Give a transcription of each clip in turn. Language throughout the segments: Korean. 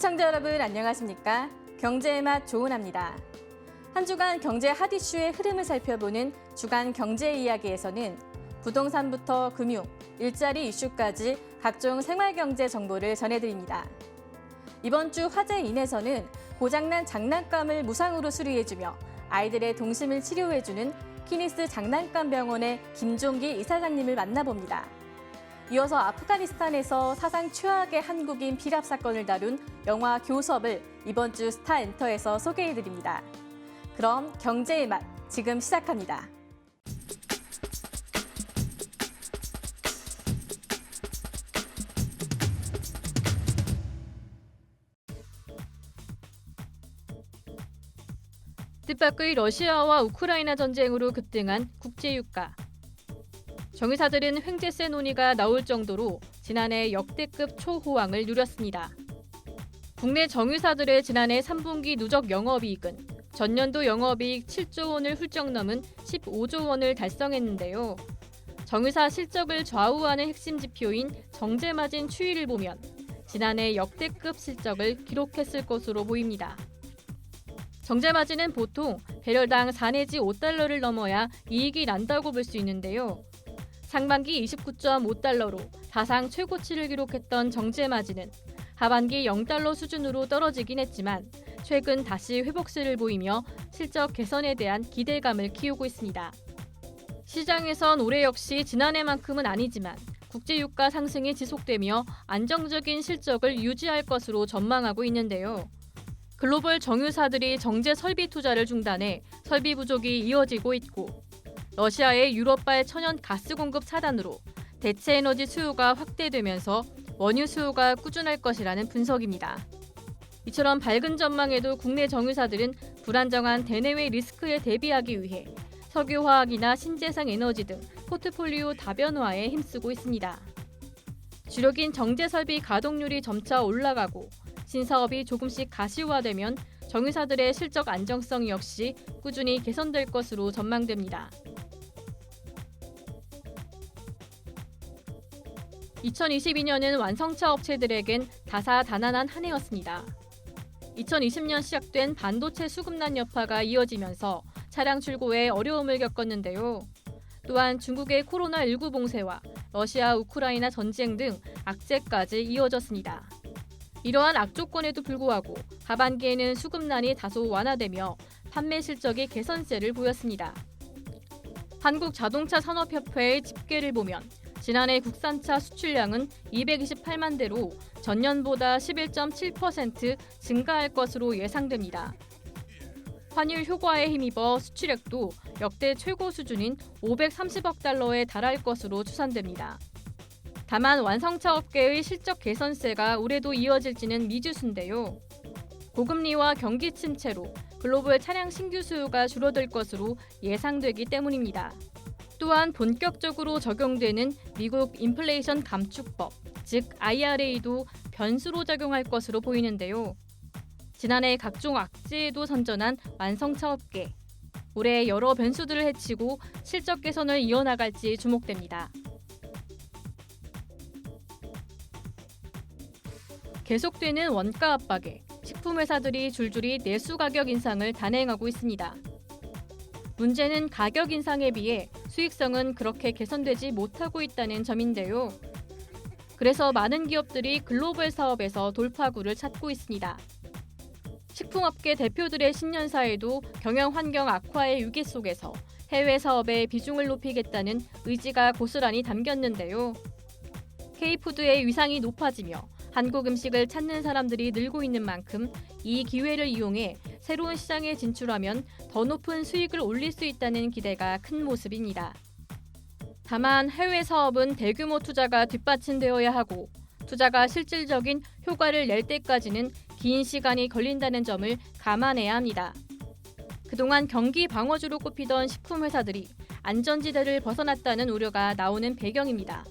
시청자 여러분 안녕하십니까? 경제의 맛 조은아입니다. 한 주간 경제 핫 이슈의 흐름을 살펴보는 주간 경제 이야기에서는 부동산부터 금융, 일자리 이슈까지 각종 생활경제 정보를 전해드립니다. 이번 주 화제인에서는 고장난 장난감을 무상으로 수리해주며 아이들의 동심을 치료해주는 키니스 장난감 병원의 김종기 이사장님을 만나봅니다. 이어서 아프가니스탄에서 사상 최악의 한국인 피랍 사건을 다룬 영화 교섭을 이번 주 스타엔터에서 소개해드립니다. 그럼 경제의 맛 지금 시작합니다. 뜻밖의 러시아와 우크라이나 전쟁으로 급등한 국제유가. 정유사들은 횡재세 논의가 나올 정도로 지난해 역대급 초호황을 누렸습니다. 국내 정유사들의 지난해 3분기 누적 영업이익은 전년도 영업이익 7조 원을 훌쩍 넘은 15조 원을 달성했는데요. 정유사 실적을 좌우하는 핵심 지표인 정제마진 추이를 보면 지난해 역대급 실적을 기록했을 것으로 보입니다. 정제마진은 보통 배럴당 4 내지 5달러를 넘어야 이익이 난다고 볼 수 있는데요. 상반기 29.5달러로 사상 최고치를 기록했던 정제마진은 하반기 0달러 수준으로 떨어지긴 했지만 최근 다시 회복세를 보이며 실적 개선에 대한 기대감을 키우고 있습니다. 시장에선 올해 역시 지난해만큼은 아니지만 국제유가 상승이 지속되며 안정적인 실적을 유지할 것으로 전망하고 있는데요. 글로벌 정유사들이 정제 설비 투자를 중단해 설비 부족이 이어지고 있고 러시아의 유럽발 천연 가스 공급 차단으로 대체 에너지 수요가 확대되면서 원유 수요가 꾸준할 것이라는 분석입니다. 이처럼 밝은 전망에도 국내 정유사들은 불안정한 대내외 리스크에 대비하기 위해 석유화학이나 신재생 에너지 등 포트폴리오 다변화에 힘쓰고 있습니다. 주력인 정제 설비 가동률이 점차 올라가고 신사업이 조금씩 가시화되면 정유사들의 실적 안정성 역시 꾸준히 개선될 것으로 전망됩니다. 2022년은 완성차 업체들에겐 다사다난한 한 해였습니다. 2020년 시작된 반도체 수급난 여파가 이어지면서 차량 출고에 어려움을 겪었는데요. 또한 중국의 코로나19 봉쇄와 러시아 우크라이나 전쟁 등 악재까지 이어졌습니다. 이러한 악조건에도 불구하고 하반기에는 수급난이 다소 완화되며 판매 실적이 개선세를 보였습니다. 한국자동차산업협회의 집계를 보면 지난해 국산차 수출량은 228만 대로 전년보다 11.7% 증가할 것으로 예상됩니다. 환율 효과에 힘입어 수출액도 역대 최고 수준인 530억 달러에 달할 것으로 추산됩니다. 다만 완성차 업계의 실적 개선세가 올해도 이어질지는 미지수인데요. 고금리와 경기 침체로 글로벌 차량 신규 수요가 줄어들 것으로 예상되기 때문입니다. 또한 본격적으로 적용되는 미국 인플레이션 감축법, 즉 IRA도 변수로 작용할 것으로 보이는데요. 지난해 각종 악재에도 선전한 완성차 업계, 올해 여러 변수들을 헤치고 실적 개선을 이어나갈지 주목됩니다. 계속되는 원가 압박에 식품회사들이 줄줄이 내수 가격 인상을 단행하고 있습니다. 문제는 가격 인상에 비해 수익성은 그렇게 개선되지 못하고 있다는 점인데요. 그래서 많은 기업들이 글로벌 사업에서 돌파구를 찾고 있습니다. 식품업계 대표들의 신년사에도 경영 환경 악화의 위기 속에서 해외 사업에 비중을 높이겠다는 의지가 고스란히 담겼는데요. K푸드의 위상이 높아지며 한국 음식을 찾는 사람들이 늘고 있는 만큼 이 기회를 이용해 새로운 시장에 진출하면 더 높은 수익을 올릴 수 있다는 기대가 큰 모습입니다. 다만 해외 사업은 대규모 투자가 뒷받침되어야 하고 투자가 실질적인 효과를 낼 때까지는 긴 시간이 걸린다는 점을 감안해야 합니다. 그동안 경기 방어주로 꼽히던 식품회사들이 안전지대를 벗어났다는 우려가 나오는 배경입니다.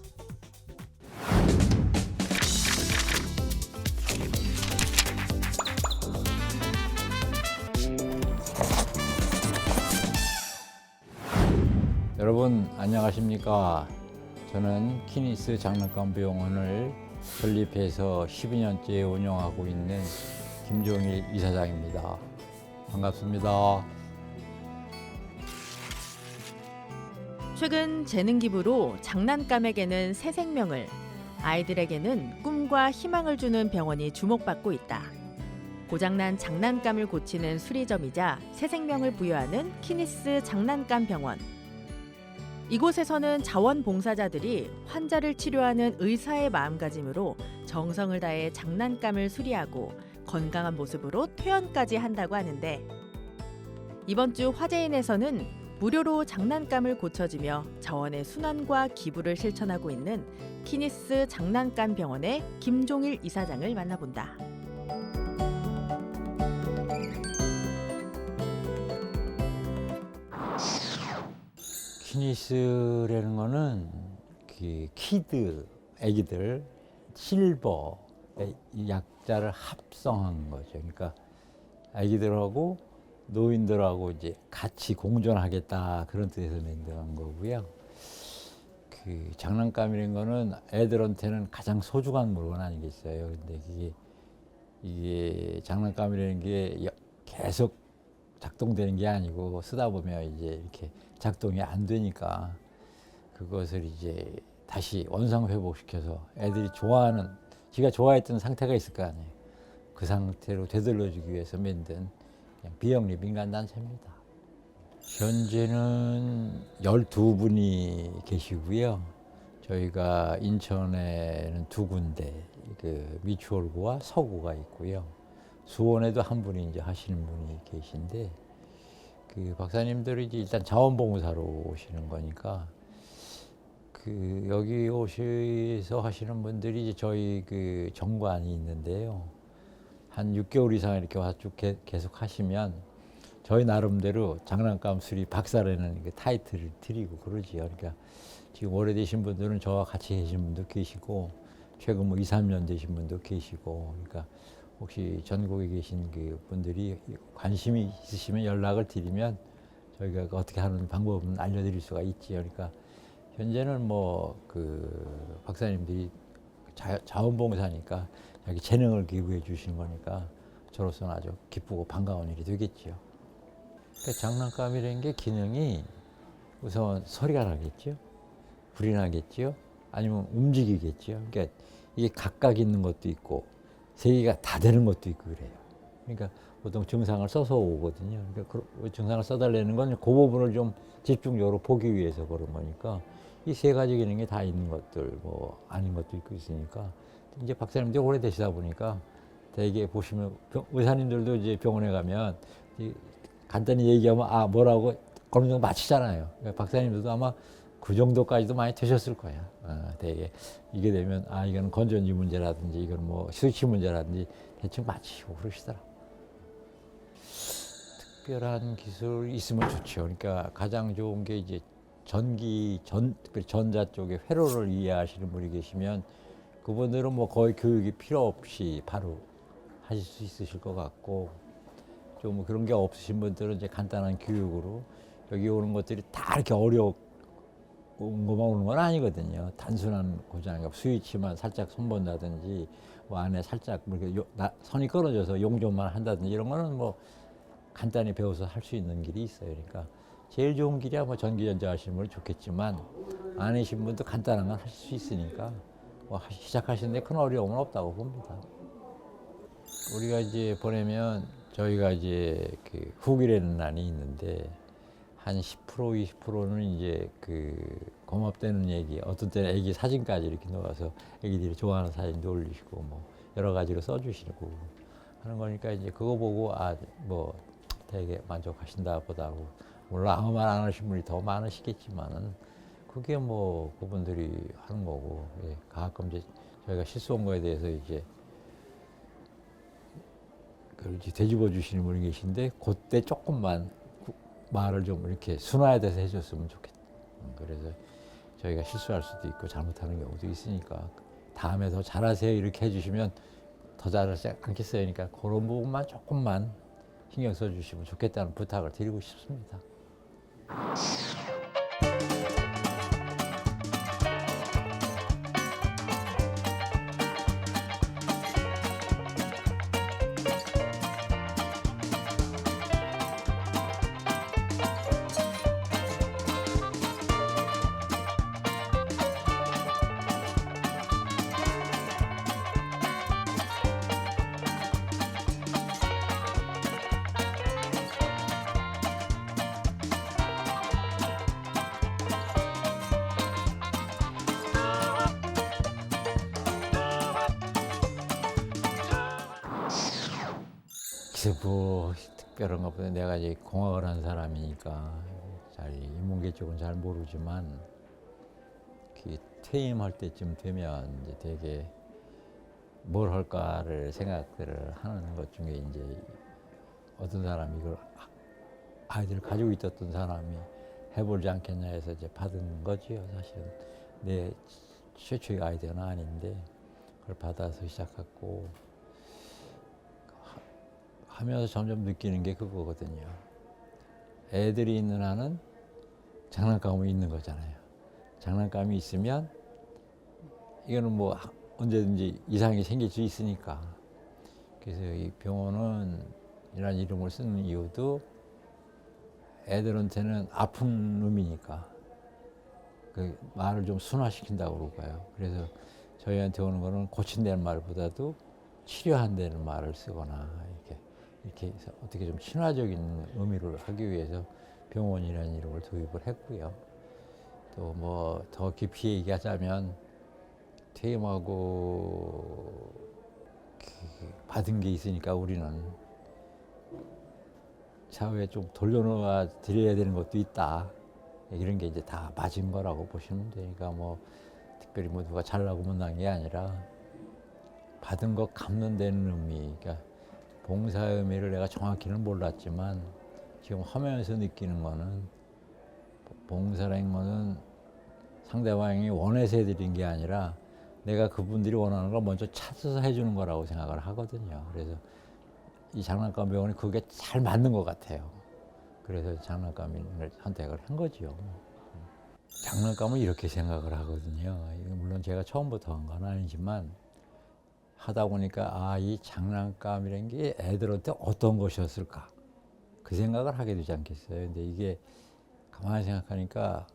여러분 안녕하십니까? 저는 키니스 장난감 병원을 설립해서 12년째 운영하고 있는 김종일 이사장입니다. 반갑습니다. 최근 재능 기부로 장난감에게는 새 생명을, 아이들에게는 꿈과 희망을 주는 병원이 주목받고 있다. 고장난 장난감을 고치는 수리점이자 새 생명을 부여하는 키니스 장난감 병원. 이곳에서는 자원봉사자들이 환자를 치료하는 의사의 마음가짐으로 정성을 다해 장난감을 수리하고 건강한 모습으로 퇴원까지 한다고 하는데, 이번 주 화재인에서는 무료로 장난감을 고쳐주며 자원의 순환과 기부를 실천하고 있는 키니스 장난감 병원의 김종일 이사장을 만나본다. 키니스라는 거는 그 키드, 애기들, 실버의 약자를 합성한 거죠. 그러니까 애기들하고 노인들하고 이제 같이 공존하겠다, 그런 뜻에서 만든 거고요. 그 장난감이라는 거는 애들한테는 가장 소중한 물건 아니겠어요. 근데 이게 장난감이라는 게 계속 작동되는 게 아니고 쓰다 보면 이제 이렇게 작동이 안 되니까 그것을 이제 다시 원상 회복시켜서 애들이 좋아하는, 지가 좋아했던 상태가 있을 거 아니에요. 그 상태로 되돌려주기 위해서 만든 그냥 비영리 민간단체입니다. 현재는 12분이 계시고요. 저희가 인천에는 2군데, 그 미추홀구와 서구가 있고요. 수원에도 한 분이 이제 하시는 분이 계신데, 그 박사님들이 이제 일단 자원봉사로 오시는 거니까, 그 여기 오셔서 하시는 분들이 이제 저희 그 정관이 있는데요. 한 6개월 이상 이렇게 와서 쭉 계속 하시면 저희 나름대로 장난감 수리 박사라는 그 타이틀을 드리고 그러지요. 그러니까 지금 오래되신 분들은 저와 같이 계신 분도 계시고, 최근 뭐 2, 3년 되신 분도 계시고, 그러니까 혹시 전국에 계신 그 분들이 관심이 있으시면 연락을 드리면 저희가 어떻게 하는 방법은 알려드릴 수가 있지요. 그러니까 현재는 뭐 그 박사님들이 자원봉사니까 여기 재능을 기부해 주시는 거니까 저로서는 아주 기쁘고 반가운 일이 되겠지요. 그러니까 장난감이라는 게 기능이 우선 소리가 나겠죠, 불이 나겠죠, 아니면 움직이겠죠. 그러니까 이게 각각 있는 것도 있고 3개가 다 되는 것도 있고 그래요. 그러니까 보통 증상을 써서 오거든요. 그러니까 그 증상을 써달라는 건 그 부분을 좀 집중적으로 보기 위해서 그런 거니까, 이 3가지 기능이 다 있는 것들, 뭐 아닌 것도 있고 있으니까, 이제 박사님들이 오래 되시다 보니까 대개 보시면 의사님들도 이제 병원에 가면 간단히 얘기하면 아 뭐라고 어느 정도 맞히잖아요. 그러니까 박사님들도 아마 그 정도까지도 많이 되셨을 거야. 되게 이게 되면 아 이거는 건전지 문제라든지 이건 뭐 스위치 문제라든지 대충 맞히고 그러시더라고. 특별한 기술이 있으면 좋죠. 그러니까 가장 좋은 게 이제 전자 쪽에 회로를 이해하시는 분이 계시면 그분들은 뭐 거의 교육이 필요 없이 바로 하실 수 있으실 것 같고, 좀 그런 게 없으신 분들은 이제 간단한 교육으로 여기 오는 것들이 다 이렇게 어려운 것만 오는 건 아니거든요. 단순한 고장, 스위치만 살짝 손본다든지 뭐 안에 살짝 뭐 이렇게 선이 끊어져서 용접만 한다든지 이런 거는 뭐 간단히 배워서 할 수 있는 길이 있어요. 그러니까 제일 좋은 길이야 뭐 전기전자 하시는 분이 좋겠지만 아니신 분도 간단한 건 할 수 있으니까 뭐 시작하시는데 큰 어려움은 없다고 봅니다. 우리가 이제 보내면 저희가 이제 그 후기라는 난이 있는데 한 10%, 20%는 이제 그 고맙다는 얘기, 어떤 때는 애기 사진까지 이렇게 넣어서 애기들이 좋아하는 사진도 올리시고 뭐 여러 가지로 써주시고 하는 거니까 이제 그거 보고 아 뭐 되게 만족하신다 보다고, 물론 아무 말 안 하신 분이 더 많으시겠지만은 그게 뭐 그분들이 하는 거고, 예, 가끔 이제 저희가 실수한 거에 대해서 이제 그걸 이제 되짚어 주시는 분이 계신데 그때 조금만 말을 좀 이렇게 순화해서 해줬으면 좋겠다. 그래서 저희가 실수할 수도 있고 잘못하는 경우도 있으니까 다음에 더 잘하세요 이렇게 해주시면 더 잘하지 않겠어요. 그러니까 그런 부분만 조금만 신경 써주시면 좋겠다는 부탁을 드리고 싶습니다. 글쎄 뭐 특별한 것보다 내가 이제 공학을 한 사람이니까 잘 인문계 쪽은 잘 모르지만 그 퇴임할 때쯤 되면 이제 되게 뭘 할까를 생각들을 하는 것 중에 이제 어떤 사람이 이걸 아이들을 가지고 있었던 사람이 해보지 않겠냐 해서 이제 받은 거지요. 사실은 내 최초의 아이디어는 아닌데 그걸 받아서 시작했고 하면서 점점 느끼는 게 그거거든요. 애들이 있는 한은 장난감이 있는 거잖아요. 장난감이 있으면 이거는 뭐 언제든지 이상이 생길 수 있으니까. 그래서 이 병원은 이런 이름을 쓰는 이유도 애들한테는 아픈 놈이니까 그 말을 좀 순화시킨다고 그럴까요. 그래서 저희한테 오는 거는 고친다는 말보다도 치료한다는 말을 쓰거나 이렇게 해서 어떻게 좀 친화적인 의미를 하기 위해서 병원이라는 이름을 도입을 했고요. 또 뭐 더 깊이 얘기하자면 퇴임하고 받은 게 있으니까 우리는 사회에 좀 돌려놓아 드려야 되는 것도 있다. 이런 게 이제 다 맞은 거라고 보시면 되니까 뭐 특별히 뭐 누가 잘나고 못난 게 아니라 받은 거 갚는 데는 의미. 그러니까 봉사의 의미를 내가 정확히는 몰랐지만 지금 하면서 느끼는 거는 봉사라는 거는 상대방이 원해서 해드린 게 아니라 내가 그분들이 원하는 걸 먼저 찾아서 해주는 거라고 생각을 하거든요. 그래서 이 장난감 병원이 그게 잘 맞는 것 같아요. 그래서 장난감을 선택을 한 거죠. 장난감을 이렇게 생각을 하거든요. 물론 제가 처음부터 한 건 아니지만 하다 보니까 이 장난감이라는 게 애들한테 어떤 것이었을까 그 생각을 하게 되지 않겠어요. 근데 이게 가만히 생각하니까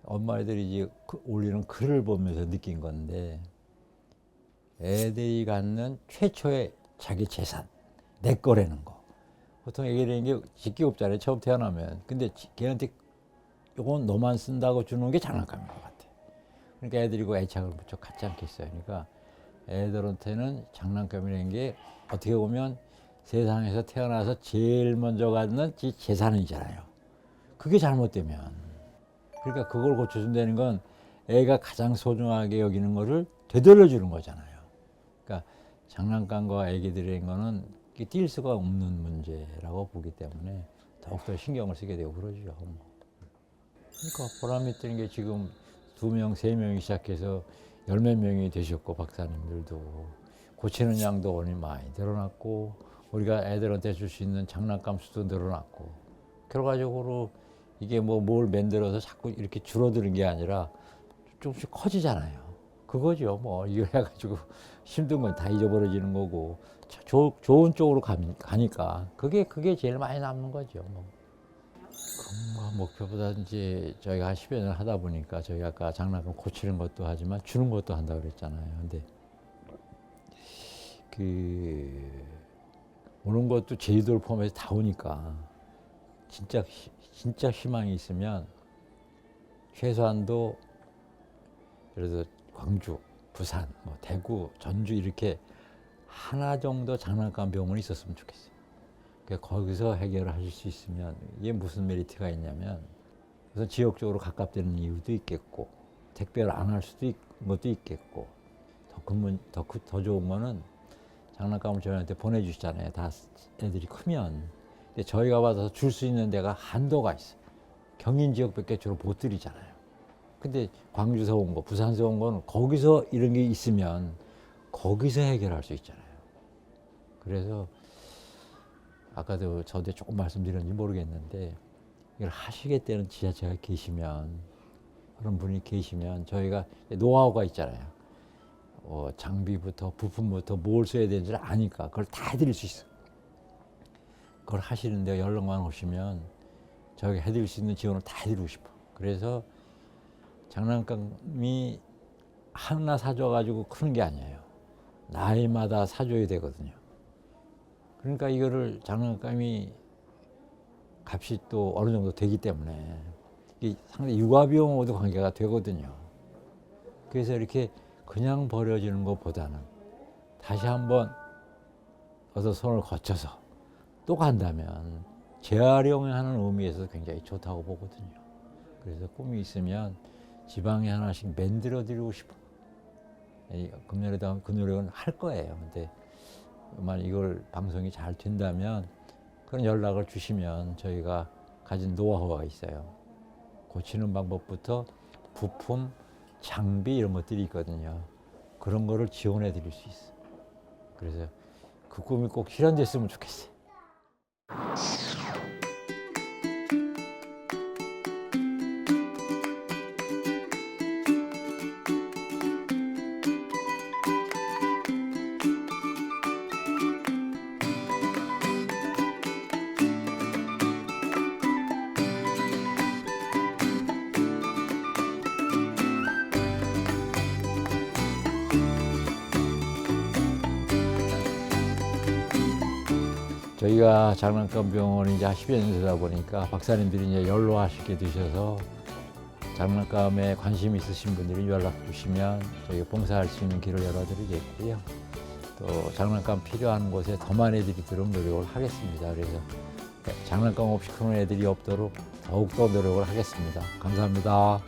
엄마들이 이제 올리는 글을 보면서 느낀 건데 애들이 갖는 최초의 자기 재산 내 거라는 거. 보통 애기라는 게 짓기 없잖아요. 처음 태어나면. 근데 걔한테 이건 너만 쓴다고 주는 게 장난감인 것 같아. 그러니까 애들이 그 애착을 무척 갖지 않겠어요. 그러니까 애들한테는 장난감이라는 게 어떻게 보면 세상에서 태어나서 제일 먼저 갖는 재산이잖아요. 그게 잘못되면. 그러니까 그걸 고쳐준다는 건 애가 가장 소중하게 여기는 거를 되돌려주는 거잖아요. 그러니까 장난감과 애기들인 거는 뛸 수가 없는 문제라고 보기 때문에 더욱더 신경을 쓰게 되고 그러죠. 그러니까 보람 있던 게 지금 2명, 3명이 시작해서 10몇 명이 되셨고 박사님들도 고치는 양도 오늘 많이 늘어났고 우리가 애들한테 줄 수 있는 장난감 수도 늘어났고 결과적으로 이게 뭘 만들어서 자꾸 이렇게 줄어드는 게 아니라 조금씩 커지잖아요. 그거죠. 뭐 이거 해가지고 힘든 건 다 잊어버려지는 거고 좋은 쪽으로 가니까 그게 제일 많이 남는 거죠. 뭐. 금과 목표보다 이제 저희가 한 10여 년 하다 보니까 저희가 아까 장난감 고치는 것도 하지만 주는 것도 한다고 그랬잖아요. 근데 오는 것도 제주도를 포함해서 다 오니까 진짜 희망이 있으면 최소한도 예를 들어 광주, 부산, 뭐 대구, 전주 이렇게 하나 정도 장난감 병원이 있었으면 좋겠어요. 그러니까 거기서 해결을 하실 수 있으면 이게 무슨 메리트가 있냐면 우선 지역적으로 가깝다는 이유도 있겠고 택배를 안 할 수도 것도 있겠고 더 좋은 거는 장난감을 저희한테 보내주시잖아요. 다 애들이 크면. 근데 저희가 받아서 줄 수 있는 데가 한도가 있어요. 경인 지역밖에 주로 못 드리잖아요. 근데 광주에서 온 거, 부산에서 온 거는 거기서 이런 게 있으면 거기서 해결할 수 있잖아요. 그래서 아까도 저한테 조금 말씀드렸는지 모르겠는데 이걸 하시겠다는 지자체가 계시면 그런 분이 계시면 저희가 노하우가 있잖아요. 장비부터 부품부터 뭘 써야 되는지를 아니까 그걸 다 해드릴 수 있어요. 그걸 하시는데 연락만 오시면 저희가 해드릴 수 있는 지원을 다 해드리고 싶어. 그래서 장난감이 하나 사줘가지고 크는 게 아니에요. 나이마다 사줘야 되거든요. 그러니까 이거를 장난감이 값이 또 어느 정도 되기 때문에 이게 상당히 육아비용하고도 관계가 되거든요. 그래서 이렇게 그냥 버려지는 것보다는 다시 한번 어서 손을 거쳐서 또 간다면 재활용하는 의미에서 굉장히 좋다고 보거든요. 그래서 꿈이 있으면 지방에 하나씩 만들어 드리고 싶어요. 금년에도 그 노력은 할 거예요. 근데 만약 이걸 방송이 잘 된다면 그런 연락을 주시면 저희가 가진 노하우가 있어요. 고치는 방법부터 부품, 장비 이런 것들이 있거든요. 그런 거를 지원해 드릴 수 있어요. 그래서 그 꿈이 꼭 실현됐으면 좋겠어요. 저희가 장난감 병원이 이제 10여 년 되다 보니까 박사님들이 이제 연로하시게 되셔서 장난감에 관심 있으신 분들이 연락 주시면 저희가 봉사할 수 있는 길을 열어드리겠고요. 또 장난감 필요한 곳에 더 많이 드리도록 노력을 하겠습니다. 그래서 장난감 없이 크는 애들이 없도록 더욱더 노력을 하겠습니다. 감사합니다.